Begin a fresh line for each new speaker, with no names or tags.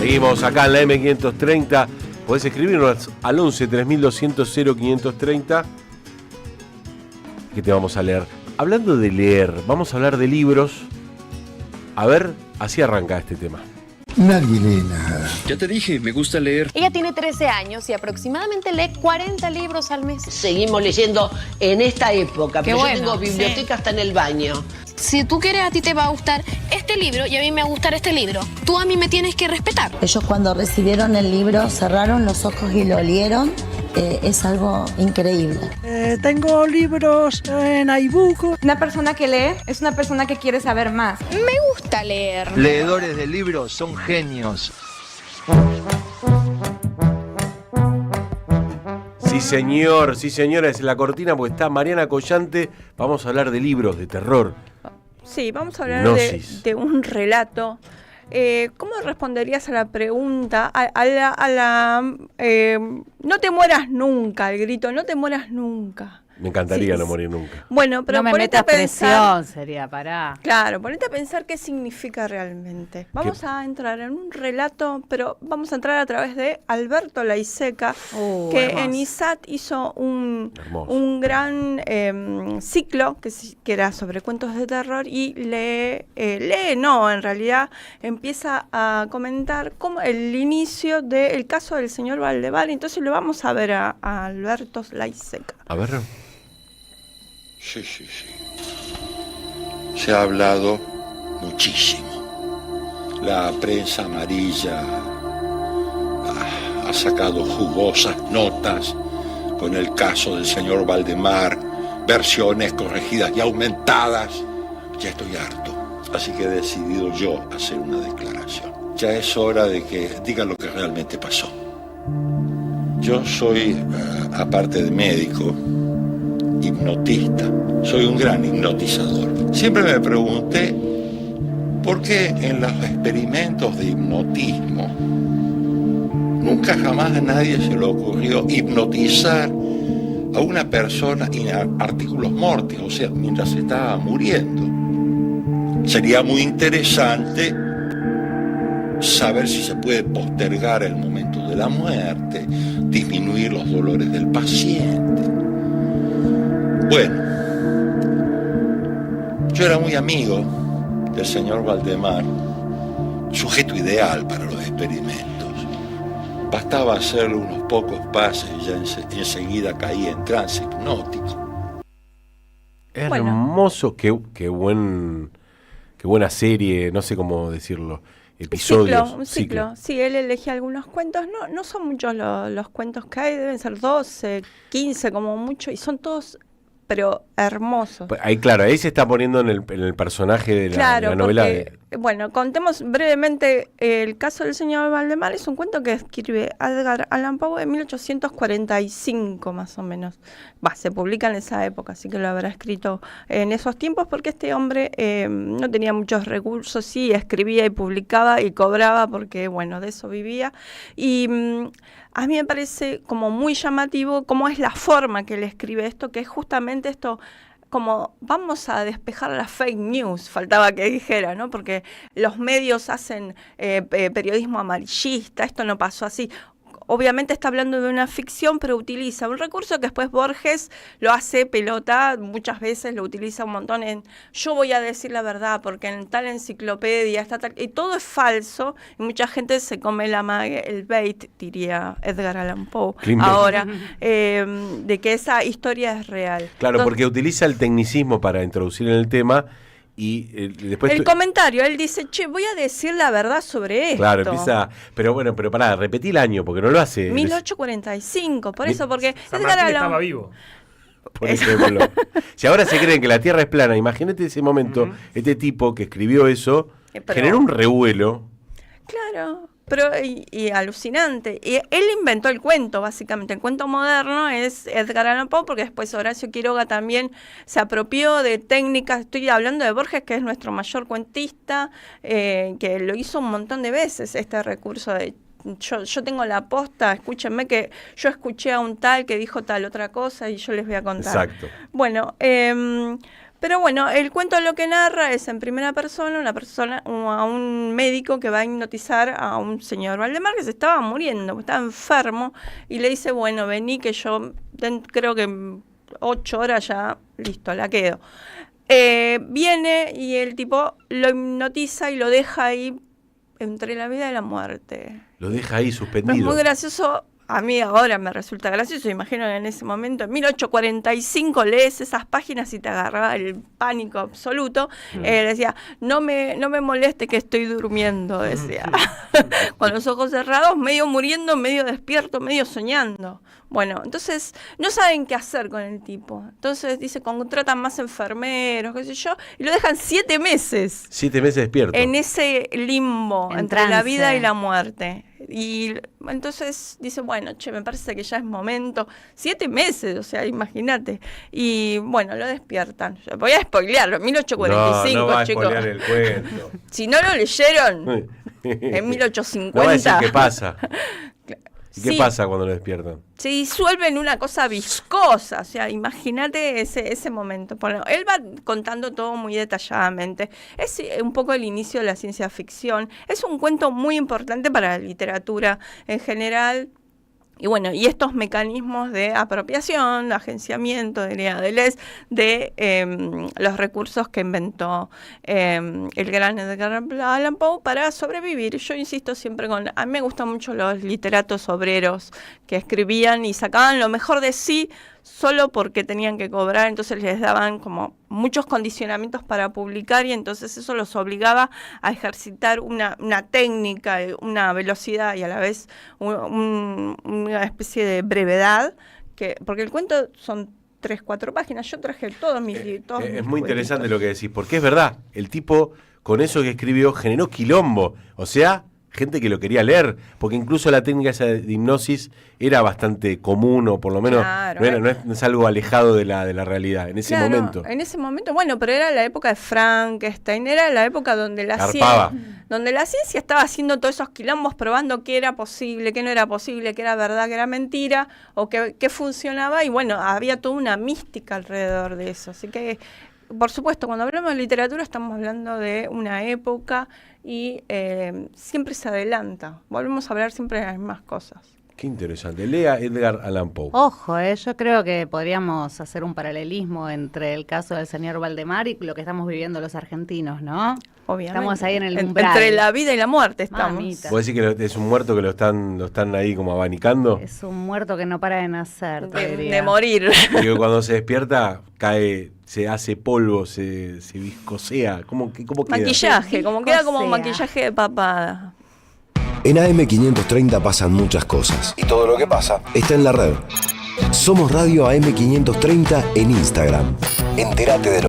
Seguimos acá en la M530. Podés escribirnos al 11 3200 0530 que te vamos a leer. Hablando de leer, vamos a hablar de libros. A ver, así arranca este tema.
Nadie lee nada.
Ya te dije, me gusta leer.
Ella tiene 13 años y aproximadamente lee 40 libros al mes.
Seguimos leyendo en esta época,
Qué
pero
bueno,
yo tengo biblioteca hasta en el baño.
Si tú quieres, a ti te va a gustar este libro y a mí me va a gustar este libro. Tú a mí me tienes que respetar.
Ellos cuando recibieron el libro cerraron los ojos y lo olieron. Es algo increíble.
Tengo libros en iBook.
Una persona que lee es una persona que quiere saber más.
Me gusta leer.
Leedores de libros son genios.
Sí, señor, sí, señora, es la cortina porque está Mariana Collante. Vamos a hablar de libros, de terror.
Sí, vamos a hablar
Gnosis.
de un relato. ¿Cómo responderías a la pregunta, no te mueras nunca, el grito, no te mueras nunca?
Me encantaría
Sí,
no morir nunca.
Bueno, pero
no me
ponete a
metas
pensar,
presión, sería, pará.
claro, ponete a pensar qué significa realmente. Vamos a entrar en un relato, pero vamos a entrar a través de Alberto Laiseca, que
hermoso.
en ISAT hizo un gran ciclo que era sobre cuentos de terror y en realidad empieza a comentar cómo el inicio del caso del señor Valdemar. Entonces lo vamos a ver a Alberto Laiseca.
A ver.
Sí. Se ha hablado muchísimo. La prensa amarilla ha sacado jugosas notas con el caso del señor Valdemar, versiones corregidas y aumentadas. Ya estoy harto, así que he decidido yo hacer una declaración. Ya es hora de que digan lo que realmente pasó. Yo soy, aparte de médico, hipnotista. Soy un gran hipnotizador. Siempre me pregunté por qué en los experimentos de hipnotismo nunca jamás a nadie se le ocurrió hipnotizar a una persona in articulos mortis, o sea, mientras estaba muriendo. Sería muy interesante saber si se puede postergar el momento de la muerte, disminuir los dolores del paciente. Bueno, yo era muy amigo del señor Valdemar, sujeto ideal para los experimentos. Bastaba hacerle unos pocos pases y ya enseguida caía en trance hipnótico.
Hermoso, qué buena serie, no sé cómo decirlo. Episodios.
Un ciclo. Sí, él elegía algunos cuentos. No son muchos los cuentos que hay, deben ser 12, 15 como mucho, y son todos, pero hermosos.
Ahí, claro, ahí se está poniendo en el personaje de la novela.
Porque, bueno, contemos brevemente el caso del señor Valdemar. Es un cuento que escribe Edgar Allan Poe en 1845, más o menos. Se publica en esa época, así que lo habrá escrito en esos tiempos, porque este hombre no tenía muchos recursos, sí, escribía y publicaba y cobraba, porque, bueno, de eso vivía. Y a mí me parece como muy llamativo cómo es la forma que él escribe esto, que es justamente esto, como vamos a despejar las fake news, faltaba que dijera, ¿no? Porque los medios hacen periodismo amarillista, esto no pasó así. Obviamente está hablando de una ficción, pero utiliza un recurso que después Borges lo hace pelota, muchas veces lo utiliza un montón en yo voy a decir la verdad porque en tal enciclopedia está tal, y todo es falso, y mucha gente se come el bait, diría Edgar Allan Poe, ahora, de que esa historia es real.
Claro, porque utiliza el tecnicismo para introducir en el tema. Y después
el comentario, él dice, voy a decir la verdad sobre esto.
Claro, empieza, pero pará, repetí el año, porque no lo hace.
1845, por eso, porque
San Martín estaba vivo.
Por ejemplo. Si ahora se creen que la Tierra es plana, imagínate ese momento, este tipo que escribió eso, generó un revuelo.
Claro, pero y alucinante. Y él inventó el cuento, básicamente. El cuento moderno es Edgar Allan Poe, porque después Horacio Quiroga también se apropió de técnicas. Estoy hablando de Borges, que es nuestro mayor cuentista, que lo hizo un montón de veces, este recurso de yo tengo la posta, escúchenme que yo escuché a un tal que dijo tal otra cosa y yo les voy a contar.
Exacto.
Bueno, Pero bueno, el cuento lo que narra es en primera persona, a un médico que va a hipnotizar a un señor Valdemar que se estaba muriendo, estaba enfermo, y le dice, bueno, vení que yo creo que en 8 horas ya, listo, la quedo. Viene y el tipo lo hipnotiza y lo deja ahí entre la vida y la muerte.
Lo deja ahí suspendido.
Pero es muy gracioso. A mí ahora me resulta gracioso, imagino que en ese momento, en 1845, lees esas páginas y te agarraba el pánico absoluto. Decía, no me moleste que estoy durmiendo, decía. Con los ojos cerrados, medio muriendo, medio despierto, medio soñando. Bueno, entonces no saben qué hacer con el tipo. Entonces dice, contratan más enfermeros, qué sé yo, y lo dejan 7 meses.
7 meses despierto.
En ese limbo entre la vida y la muerte. Y entonces dice, bueno, me parece que ya es momento. 7 meses, o sea, imagínate. Y bueno, lo despiertan. Voy a spoilearlo, 1845,
no va a
chicos.
spoilear el cuento.
Si no lo leyeron, en 1850.
No va a decir qué pasa. ¿Y qué
Sí.
pasa cuando lo despiertan?
Se disuelve en una cosa viscosa, o sea, imagínate ese momento. Bueno, él va contando todo muy detalladamente. Es un poco el inicio de la ciencia ficción. Es un cuento muy importante para la literatura en general. Y bueno, y estos mecanismos de apropiación, de agenciamiento, de Deleuze, de los recursos que inventó el gran Edgar Allan Poe para sobrevivir. Yo insisto siempre a mí me gustan mucho los literatos obreros que escribían y sacaban lo mejor de sí solo porque tenían que cobrar, entonces les daban como muchos condicionamientos para publicar y entonces eso los obligaba a ejercitar una técnica, una velocidad y a la vez una especie de brevedad, porque el cuento son 3-4 páginas, yo traje todos mis libros.
Es muy interesante lo que decís, porque es verdad, el tipo con eso que escribió generó quilombo, o sea, gente que lo quería leer, porque incluso la técnica esa de hipnosis era bastante común, o por lo menos
claro,
no es algo alejado de la realidad en ese momento.
En ese momento, bueno, pero era la época de Frankenstein, era la época donde la ciencia estaba haciendo todos esos quilombos, probando qué era posible, qué no era posible, qué era verdad, qué era mentira, o qué funcionaba, y bueno, había toda una mística alrededor de eso. Así que, por supuesto, cuando hablamos de literatura estamos hablando de una época y siempre se adelanta. Volvemos a hablar siempre de las mismas cosas.
Qué interesante. Lea Edgar Allan Poe.
Ojo, yo creo que podríamos hacer un paralelismo entre el caso del señor Valdemar y lo que estamos viviendo los argentinos, ¿no?
Obviamente.
Estamos ahí en el umbral.
Entre la vida y la muerte estamos.
Mamita.
¿Vos decís que es un muerto que lo están ahí como abanicando?
Es un muerto que no para de nacer,
de morir.
Y que cuando se despierta cae, se hace polvo, se viscosea. ¿Cómo queda?
Maquillaje, queda como maquillaje de papada.
En AM530 pasan muchas cosas. Y todo lo que pasa está en la red. Somos Radio AM530 en Instagram. Entérate de lo